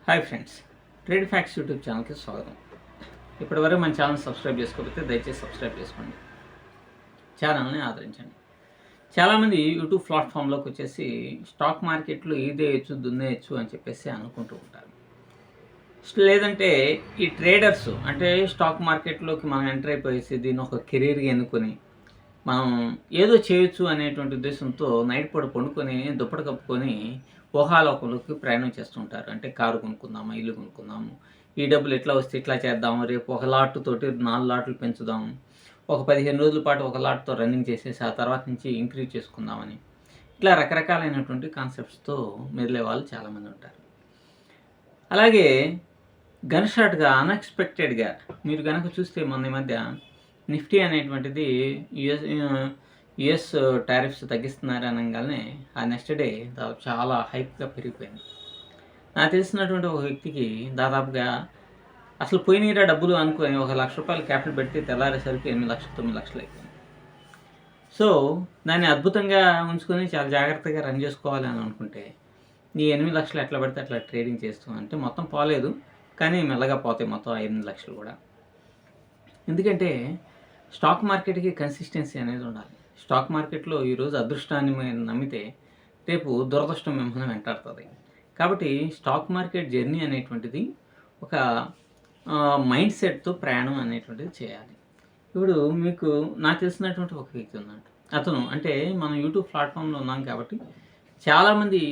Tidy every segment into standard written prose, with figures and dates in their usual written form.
Hi friends, trade facts YouTube ఛానల్కి స్వాగతం. ఇప్పటివరకు మన ఛానల్ సబ్స్క్రైబ్ చేసుకోకపోతే దయచేసి సబ్స్క్రైబ్ చేసుకోండి, ఛానల్ని ఆదరించండి. చాలామంది యూట్యూబ్ ప్లాట్ఫామ్లోకి వచ్చేసి స్టాక్ మార్కెట్లో ఈదేయచ్చు దున్నేయచ్చు అని చెప్పేసి అనుకుంటూ ఉంటారు. లేదంటే ఈ ట్రేడర్స్ అంటే స్టాక్ మార్కెట్లోకి మనం ఎంటర్ అయిపోయేసి దీన్ని ఒక కెరీర్గా ఎన్నుకొని మనం ఏదో చేయొచ్చు అనేటువంటి ఉద్దేశంతో నైట్ పూట పండుకొని దుప్పటి కప్పుకొని ఊహాలోకంలోకి ప్రయాణం చేస్తుంటారు. అంటే కారు కొనుక్కుందాము, ఇల్లు కొనుక్కుందాము, ఈ డబ్బులు ఎట్లా వస్తే ఇట్లా చేద్దాము, రేపు ఒక లాట్ తోటి 4 లాట్లు పెంచుదాము, ఒక 15 రోజుల పాటు ఒక లాట్తో రన్నింగ్ చేసేసి ఆ తర్వాత నుంచి ఇంక్రీజ్ చేసుకుందామని ఇట్లా రకరకాలైనటువంటి కాన్సెప్ట్స్తో మెదిలే వాళ్ళు చాలామంది ఉంటారు. అలాగే గన్ షాట్గా అన్ఎక్స్పెక్టెడ్గా మీరు కనుక చూస్తే మొన్న ఈ మధ్య నిఫ్టీ అనేటువంటిది యుఎస్ టారిఫ్స్ తగ్గిస్తున్నారు అనగానే ఆ నెక్స్ట్ డే చాలా హైప్గా పెరిగిపోయింది. నాకు తెలిసినటువంటి ఒక వ్యక్తికి దాదాపుగా అసలు పోయినీరా డబ్బులు అనుకొని ₹1,00,000 క్యాపిటల్ పెడితే తెల్లారేసరికి 8 లక్షలు 9 లక్షలు అయిపోయింది. సో దాన్ని అద్భుతంగా ఉంచుకొని చాలా జాగ్రత్తగా రన్ చేసుకోవాలి అని అనుకుంటే ఈ 8 లక్షలు ఎట్లా పడితే అట్లా ట్రేడింగ్ చేస్తూ అంటే మొత్తం పోలేదు, కానీ మెల్లగా పోతాయి మొత్తం 8 లక్షలు కూడా. ఎందుకంటే స్టాక్ మార్కెట్కి కన్సిస్టెన్సీ అనేది ఉండాలి. స్టాక్ మార్కెట్లో ఈరోజు అదృష్టాన్ని నమ్మితే రేపు దురదృష్టం మిమ్మల్ని వెంటాడుతుంది. కాబట్టి స్టాక్ మార్కెట్ జర్నీ అనేటువంటిది ఒక మైండ్ సెట్తో ప్రయాణం అనేటువంటిది చేయాలి. ఇప్పుడు మీకు నాకు తెలిసినటువంటి ఒక వ్యక్తి ఉన్నాడు. అతను అంటే మనం యూట్యూబ్ ప్లాట్ఫామ్లో ఉన్నాం కాబట్టి చాలామంది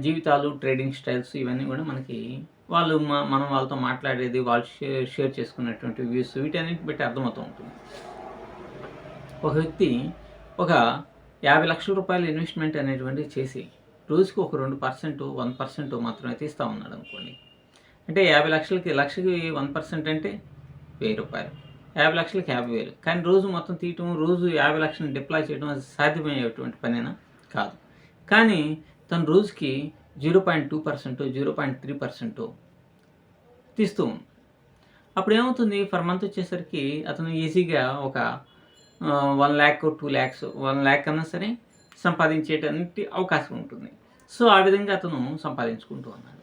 జీవితాలు, ట్రేడింగ్ స్టైల్స్ ఇవన్నీ కూడా మనకి వాళ్ళు మనం వాళ్ళతో మాట్లాడేది, వాళ్ళు షేర్ చేసుకున్నటువంటి వ్యూస్ వీటన్నిటిని బట్టి అర్థమవుతూ ఉంటుంది. ఒక వ్యక్తి ఒక ₹50,00,000 ఇన్వెస్ట్మెంట్ అనేటువంటిది చేసి రోజుకి ఒక 2%, 1% మాత్రమే తీస్తూ ఉన్నాడు అనుకోండి. అంటే 50 లక్షలకి 1% అంటే ₹1000, 50 లక్షలకి 50,000. కానీ రోజు మొత్తం తీయటం, రోజు 50 లక్షలను డిప్లాయ్ చేయడం అది సాధ్యమయ్యేటువంటి పనేనా కాదు. కానీ తను రోజుకి 0.2%, 0.3% తీస్తూ ఉంది. అప్పుడు ఏమవుతుంది, ఫర్ మంత్ వచ్చేసరికి అతను ఈజీగా ఒక 1 lakh, 2 lakhs, 1 lakh కన్నా సరే సంపాదించేటానికి అవకాశం ఉంటుంది. సో ఆ విధంగా అతను సంపాదించుకుంటూ ఉన్నాడు.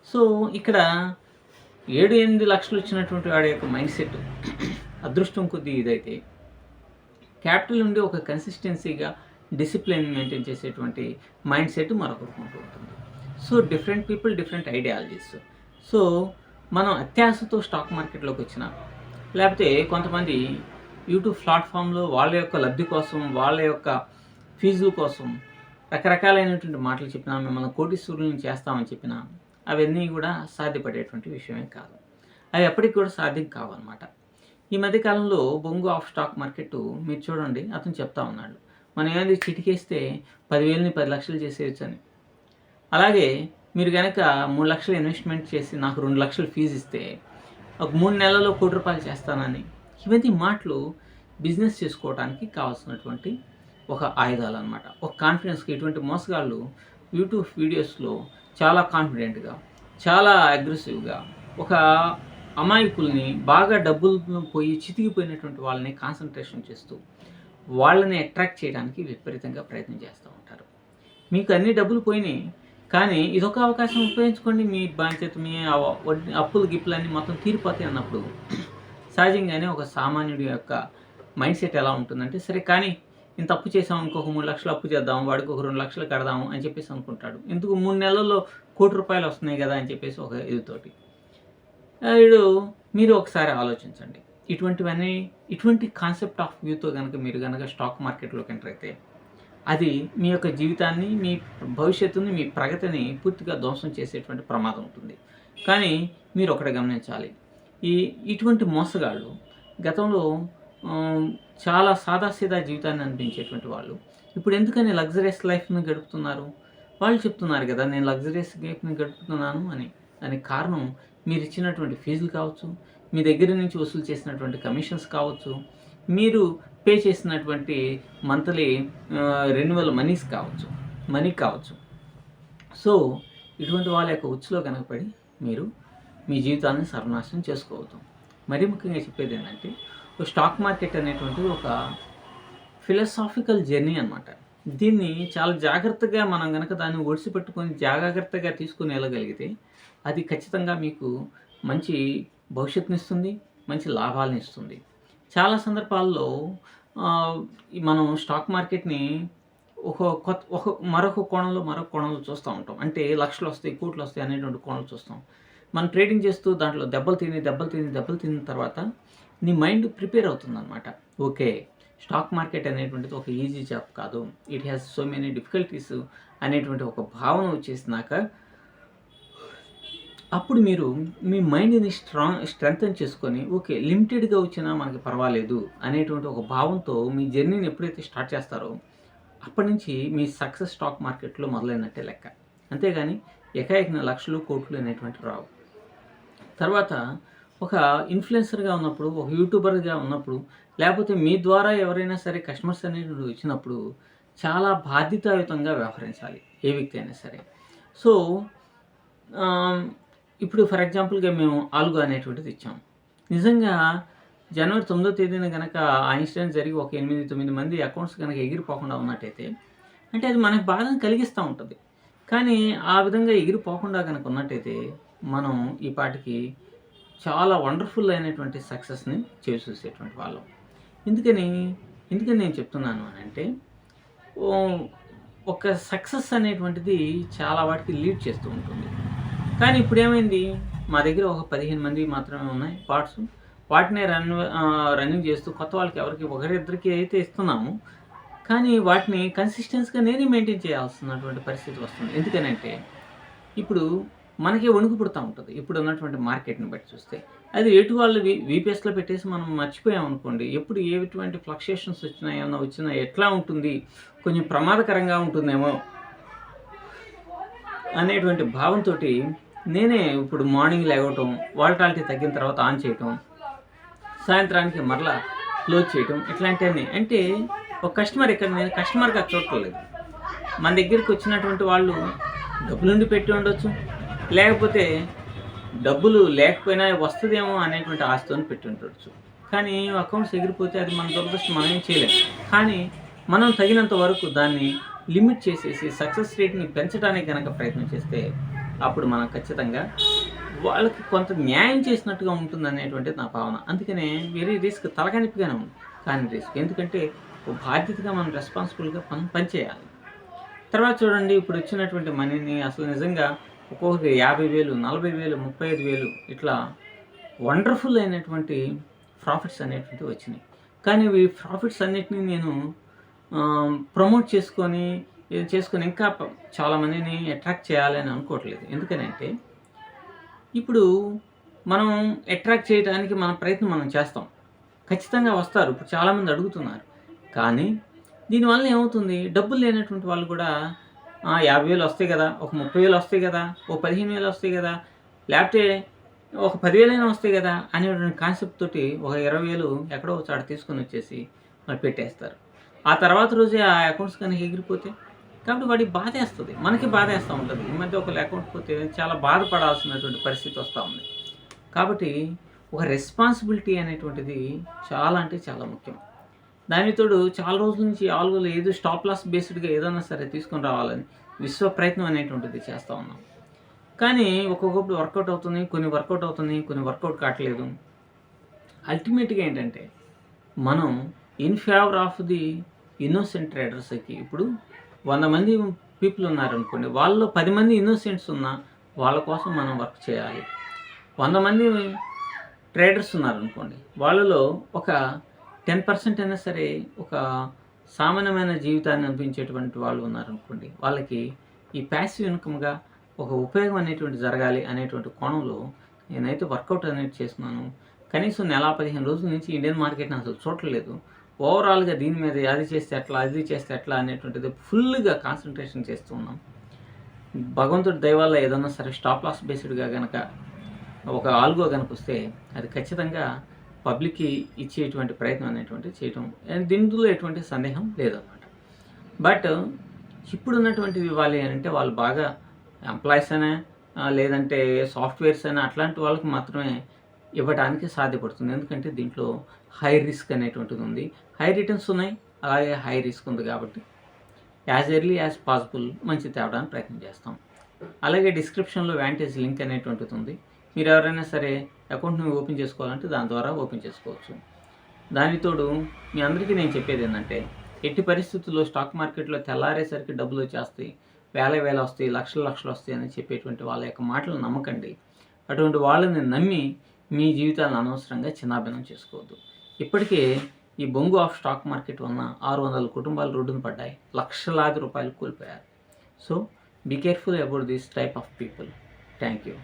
సో ఇక్కడ 7-8 లక్షలు వచ్చినటువంటి వాడి యొక్క మైండ్ సెట్ అదృష్టం కొద్దీ ఇదైతే క్యాపిటల్ నుండి ఒక కన్సిస్టెన్సీగా డిసిప్లిన్ మెయింటైన్ చేసేటువంటి మైండ్ సెట్ మరొకరికి ఉంటూ ఉంటుంది. So different people, different ideologies. So మనం అత్యాశతో స్టాక్ మార్కెట్లోకి వచ్చిన, లేకపోతే కొంతమంది యూట్యూబ్ ప్లాట్ఫామ్లో వాళ్ళ యొక్క లబ్ధి కోసం, వాళ్ళ యొక్క ఫీజుల కోసం రకరకాలైనటువంటి మాటలు చెప్పినా, మిమ్మల్ని కోటీశ్వరులను చేస్తామని చెప్పినా అవన్నీ కూడా సాధ్యపడేటువంటి విషయమే కాదు. అవి ఎప్పటికి కూడా సాధ్యం కావన్నమాట. ఈ మధ్యకాలంలో బొంగు ఆఫ్ స్టాక్ మార్కెట్ మీరు చూడండి, అతను చెప్తా ఉన్నాడు మనం ఏమైంది చిటికేస్తే 10,000ని 10 లక్షలు చేసేయచ్చు అని. అలాగే మీరు కనుక 3 లక్షలు ఇన్వెస్ట్మెంట్ చేసి నాకు 2 లక్షలు ఫీజు ఇస్తే ఒక 3 నెలల్లో ₹1,00,00,000 చేస్తానని, ఇవన్నీ మాటలు బిజినెస్ చేసుకోవడానికి కావాల్సినటువంటి ఒక ఆయుధాలు అనమాట. ఒక కాన్ఫిడెన్స్కి ఇటువంటి మోసగాళ్ళు యూట్యూబ్ వీడియోస్లో చాలా కాన్ఫిడెంట్గా, చాలా అగ్రెసివ్గా ఒక అమాయకుల్ని, బాగా డబ్బులు పోయి చితికిపోయినటువంటి వాళ్ళని కాన్సన్ట్రేషన్ చేస్తూ వాళ్ళని అట్రాక్ట్ చేయడానికి విపరీతంగా ప్రయత్నం చేస్తూ ఉంటారు. మీకు అన్ని డబ్బులు పోయినాయి, కానీ ఇదొక అవకాశం ఉపయోగించుకోండి, మీ బాధ్యత, మీ అప్పులు గిప్పులన్నీ మొత్తం తీరిపోతాయి అన్నప్పుడు సహజంగానే ఒక సామాన్యుడి యొక్క మైండ్ సెట్ ఎలా ఉంటుందంటే, సరే కానీ ఇంత అప్పు చేసాము, ఇంకొక 3 లక్షలు అప్పు చేద్దాం, వాడికి ఒక 2 లక్షలు కడదాము అని చెప్పేసి అనుకుంటాడు. ఎందుకు 3 నెలల్లో ₹1,00,00,000 వస్తున్నాయి కదా అని చెప్పేసి ఒక ఇదితోటి మీరు ఒకసారి ఆలోచించండి. ఇటువంటి కాన్సెప్ట్ ఆఫ్ వ్యూతో కనుక మీరు కనుక స్టాక్ మార్కెట్లోకి ఎంటర్ అయితే అది మీ యొక్క జీవితాన్ని, మీ భవిష్యత్తుని, మీ ప్రగతిని పూర్తిగా ధ్వంసం చేసేటువంటి ప్రమాదం ఉంటుంది. కానీ మీరు ఒకటి గమనించాలి, ఇటువంటి మోసగాళ్ళు గతంలో చాలా సాదాసీదా జీవితాన్ని అనిపించేటువంటి వాళ్ళు ఇప్పుడు ఎందుకని లగ్జరియస్ లైఫ్ని గడుపుతున్నారు? వాళ్ళు చెప్తున్నారు కదా నేను లగ్జరియస్ లైఫ్ని గడుపుతున్నాను అని. దానికి కారణం మీరు ఇచ్చినటువంటి ఫీజులు కావచ్చు, మీ దగ్గర నుంచి వసూలు చేసినటువంటి కమిషన్స్ కావచ్చు, మీరు పే చేసినటువంటి మంత్లీ రెన్యువల్ మనీ కావచ్చు. సో ఇటువంటి వాళ్ళ యొక్క ఉచ్చులో కనుకపడి మీరు మీ జీవితాన్ని సర్వనాశనం చేసుకోవద్దు. మరీ ముఖ్యంగా చెప్పేది ఏంటంటే స్టాక్ మార్కెట్ అనేటువంటిది ఒక ఫిలాసాఫికల్ జర్నీ అనమాట. దీన్ని చాలా జాగ్రత్తగా మనం గనక దాన్ని ఒడిసిపెట్టుకొని జాగ్రత్తగా తీసుకొని వెళ్ళగలిగితే అది ఖచ్చితంగా మీకు మంచి భవిష్యత్తునిస్తుంది, మంచి లాభాలనిస్తుంది. చాలా సందర్భాల్లో మనం స్టాక్ మార్కెట్‌ని మరొక కోణంలో చూస్తూ ఉంటాం. అంటే లక్షలొస్తాయి, కోట్లొస్తాయి అనేటువంటి కోణంలో చూస్తాం. మనం ట్రేడింగ్ చేస్తూ దాంట్లో దెబ్బలు తిన్న తర్వాత నీ మైండ్ ప్రిపేర్ అవుతుందనమాట. ఓకే. స్టాక్ మార్కెట్ అనేటువంటిది ఒక ఈజీ జాబ్ కాదు. It has so many difficulties అనేటువంటి ఒక భావన వచ్చేసినాక అప్పుడు మీరు మీ మైండ్‌ని స్ట్రెంథెన్ చేసుకొని ఓకే. లిమిటెడ్‌గా వచ్చినా మనకి పర్వాలేదు అనేటువంటి ఒక భావంతో మీ జర్నీని ఎప్పుడైతే స్టార్ట్ చేస్తారో అప్పటినుంచి మీ సక్సెస్ స్టాక్ మార్కెట్‌లో మొదలైనట్టే లెక్క. అంతేగాని ఏకాఏకిన లక్షలు, కోట్లు అనేటువంటివి రావు. తర్వాత ఒక ఇన్‌ఫ్లుయెన్సర్‌గా ఉన్నప్పుడు, ఒక యూట్యూబర్‌గా ఉన్నప్పుడు, లేకపోతే మీ ద్వారా ఎవరైనా సరే కస్టమర్స్ అనేటువంటి వచ్చినప్పుడు చాలా బాధ్యతాయుతంగా వ్యవహరించాలి ఏ వ్యక్తి అయినా సరే. సో, ఆహ్, ఇప్పుడు ఫర్ ఎగ్జాంపుల్‌గా మేము ఆల్గో అనేటువంటిది ఇచ్చాం. నిజంగా జనవరి 9వ తేదీన గనక ఆ ఇన్సిడెంట్ జరిగి ఒక 8, 9 మంది అకౌంట్స్ గనక ఎగిరిపోకుండా ఉన్నట్టయితే, అంటే అది మనకు బాధను కలిగిస్తూ ఉంటది. కానీ ఆ విధంగా ఎగిరిపోకుండా గనక ఉన్నట్టయితే, మనం ఈ పాటికి చాలా వండర్‌ఫుల్ అయినటువంటి సక్సెస్‌ని చేసూసేటువంటి వాళ్ళం. ఎందుకని, ఎందుకని నేను చెప్తున్నాను అనంటే, ఓహ్, ఒక సక్సెస్ అనేటువంటిది చాలా వాటికి లీడ్ చేస్తూ ఉంటుంది. కానీ ఇప్పుడేమైంది, మా దగ్గర ఒక 15 మంది మాత్రమే ఉన్నాయి పార్ట్స్. వాటినే రన్నింగ్ చేస్తూ కొత్త వాళ్ళకి ఎవరికి ఒకరిద్దరికి అయితే ఇస్తున్నాము. కానీ వాటిని కన్సిస్టెన్స్‌గా నేనే మెయింటైన్ చేయాల్సినటువంటి పరిస్థితి వస్తుంది. ఎందుకనంటే, ఇప్పుడు మనకే వణుకు పుడతా ఉంటది. ఇప్పుడున్నటువంటి మార్కెట్‌ని బట్టి చూస్తే. అది ఎటు వాళ్ళు వీపీఎస్‌లో పెట్టేసి మనం మర్చిపోయామనుకోండి, ఎప్పుడు ఎటువంటి ఫ్లక్చుయేషన్స్ వచ్చినా, ఏమన్నా వచ్చినా ఎట్లా ఉంటుంది, కొంచెం ప్రమాదకరంగా ఉంటుందేమో అనేటువంటి భావంతోటి నేనే ఇప్పుడు మార్నింగ్ లెగవటం, వాలటాలిటీ తగ్గిన తర్వాత ఆన్ చేయటం, సాయంత్రానికి మరలా క్లోజ్ చేయటం ఇట్లాంటివన్నీ. అంటే ఒక కస్టమర్ ఇక్కడ నేను కస్టమర్‌గా చూడట్లేదు. మన దగ్గరికి వచ్చినటువంటి వాళ్ళు డబ్బులుండి పెట్టి ఉండొచ్చు. లేకపోతే డబ్బులు లేకపోయినా వస్తదేమో అనేటువంటి ఆశతోని పెట్టి ఉండొచ్చు. కానీ అకౌంట్స్ ఎగిరిపోతే అది మన దురదృష్టం, మనం ఏం చేయలేం. కానీ మనం తగినంత వరకు దాన్ని లిమిట్ చేసేసి సక్సెస్ రేట్‌ని పెంచడానికి గనక ప్రయత్నం చేస్తే అప్పుడు మనం ఖచ్చితంగా వాళ్ళకి కొంత న్యాయం చేసినట్టుగా ఉంటుందనేటువంటిది నా భావన. అందుకనే వెరీ రిస్క్ తలకానిపిగానే ఉంది. కానీ రిస్క్. ఎందుకంటే ఒక బాధ్యతగా మనం రెస్పాన్సిబుల్‌గా పని చేయాలి. తర్వాత చూడండి ఇప్పుడు వచ్చినటువంటి మనీని అసలు నిజంగా ఒక్కొక్కటి 50,000, 40,000, 35,000 ఇట్లా వండర్‌ఫుల్ అయినటువంటి ప్రాఫిట్స్ అనేటువంటివి వచ్చినాయి. కానీ ఈ ప్రాఫిట్స్ అన్నిటిని నేను ప్రమోట్ చేసుకొని, ఇది చేసుకొని ఇంకా చాలా మందిని అట్రాక్ట్ చేయాలి అని అనుకోవట్లేదు. ఎందుకనంటే, ఇప్పుడు మనం అట్రాక్ట్ చేయడానికి మన ప్రయత్నం మనం చేస్తాం. ఖచ్చితంగా వస్తారు. ఇప్పుడు చాలామంది అడుగుతున్నారు. కానీ దీనివల్ల ఏమవుతుంది, డబ్బులు లేనటువంటి వాళ్ళు కూడా 50,000 వస్తాయి కదా! ఒక 30,000 వస్తాయి కదా! ఓ 15,000 వస్తాయి కదా! లేకపోతే ఒక 10,000 అయినా వస్తాయి కదా! అనేటువంటి కాన్సెప్ట్ తోటి ఒక 20,000 ఎక్కడో ఒక చోట తీసుకొనొచ్చేసి మరి పెట్టేస్తారు. ఆ తర్వాత రోజే ఆ అకౌంట్స్ కనుక ఎగిరిపోతే, కాబట్టి వాడికి బాధేస్తది. మనకి బాధేస్తా ఉంటది. ఈ మధ్య ఒకళ్ళ అకౌంట్ పోతే చాలా బాధపడాల్సినటువంటి పరిస్థితి వస్తా ఉంది. కాబట్టి ఒక రెస్పాన్సిబిలిటీ అనేటువంటిది చాలా అంటే చాలా ముఖ్యం. దానికి తోడు చాలా రోజుల నుంచి ఆల్గోలో ఏదో స్టాప్ లాస్ బేస్డ్‌గా ఏదన్నా సరే తీసుకొని రావాలని విశ్వ ప్రయత్నం అనేటువంటిది చేస్తా ఉన్నాం. కానీ ఒక్కొక్కప్పుడు వర్కౌట్ అవుతుంది. కొన్ని వర్కౌట్ అవుతున్నాయి. కొన్ని వర్కౌట్ కావట్లేదు. అల్టిమేట్‌గా ఏంటంటే, మనం in favour of the innocent ట్రేడర్స్‌కి ఇప్పుడు 100 మంది పీపుల్ ఉన్నారనుకోండి. వాళ్ళలో 10 మంది ఇన్నోసెంట్స్ ఉన్నా వాళ్ళ కోసం మనం వర్క్ చేయాలి. 100 మంది ట్రేడర్స్ ఉన్నారనుకోండి. వాళ్ళలో ఒక 10% అయినా సరే ఒక సామాన్యమైన జీవితాన్ని అనిపించేటువంటి వాళ్ళు ఉన్నారనుకోండి. వాళ్ళకి ఈ ప్యాసివ్ ఇన్‌కమ్‌గా ఒక ఉపయోగం అనేటువంటిది జరగాలి అనేటువంటి కోణంలో నేనైతే వర్కౌట్ అనేది చేస్తున్నాను. కనీసం నెల 15 రోజుల నుంచి ఇండియన్ మార్కెట్‌ని అసలు చూడట్లేదు. ఓవరాల్‌గా దీని మీద అది చేస్తే ఎట్లా, అది చేస్తే ఎట్లా అనేటువంటిది ఫుల్‌గా కాన్సంట్రేషన్ చేస్తూ ఉన్నాం. భగవంతుడి దయ వల్ల ఏదన్నా సరే స్టాప్ లాస్ బేస్డ్‌గా గనక ఒక ఆల్గో గనకొస్తే అది ఖచ్చితంగా పబ్లిక్‌కి ఇచ్చేటువంటి ప్రయత్నం అనేటువంటిది చేయటం దీంట్లో ఎటువంటి సందేహం లేదనమాట. బట్ ఇప్పుడున్నటువంటివి ఇవ్వాలి అనంటే వాళ్ళు బాగా ఎంప్లాయీస్ అయినా లేదంటే సాఫ్ట్‌వేర్స్ అయినా అట్లాంటి వాళ్ళకి మాత్రమే ఇవ్వడానికి సాధ్యపడుతుంది. ఎందుకంటే దీంట్లో హై రిస్క్ అనేటువంటిది ఉంది. హై రిటర్న్స్ ఉన్నాయి. అలాగే హై రిస్క్ ఉంది కాబట్టి యాజ్ ఎర్లీ యాజ్ పాసిబుల్ మంచి తేవడానికి ప్రయత్నం చేస్తాం. అలాగే డిస్క్రిప్షన్లో వ్యాంటేజ్ లింక్ అనేటువంటిది ఉంది. మీరు ఎవరైనా సరే అకౌంట్ని ఓపెన్ చేసుకోవాలంటే దాని ద్వారా ఓపెన్ చేసుకోవచ్చు. దానితోడు మీ అందరికీ నేను చెప్పేది ఏంటంటే, ఎట్టి పరిస్థితుల్లో స్టాక్ మార్కెట్లో తెల్లారేసరికి డబ్బులు వచ్చేస్తాయి, వేల వస్తాయి, లక్షలు వస్తాయి అని చెప్పేటువంటి వాళ్ళ యొక్క మాటలు నమ్మకండి. అటువంటి వాళ్ళని నమ్మి మీ జీవితాలను అనవసరంగా చిన్నాభిన్నం చేసుకోవద్దు. ఇప్పటికే ఈ బొంగు ఆఫ్ స్టాక్ మార్కెట్ వలన 600 కుటుంబాలు రోడ్డున పడ్డాయి, లక్షలాది రూపాయలు కోల్పోయారు. So be careful about this type of people. Thank you.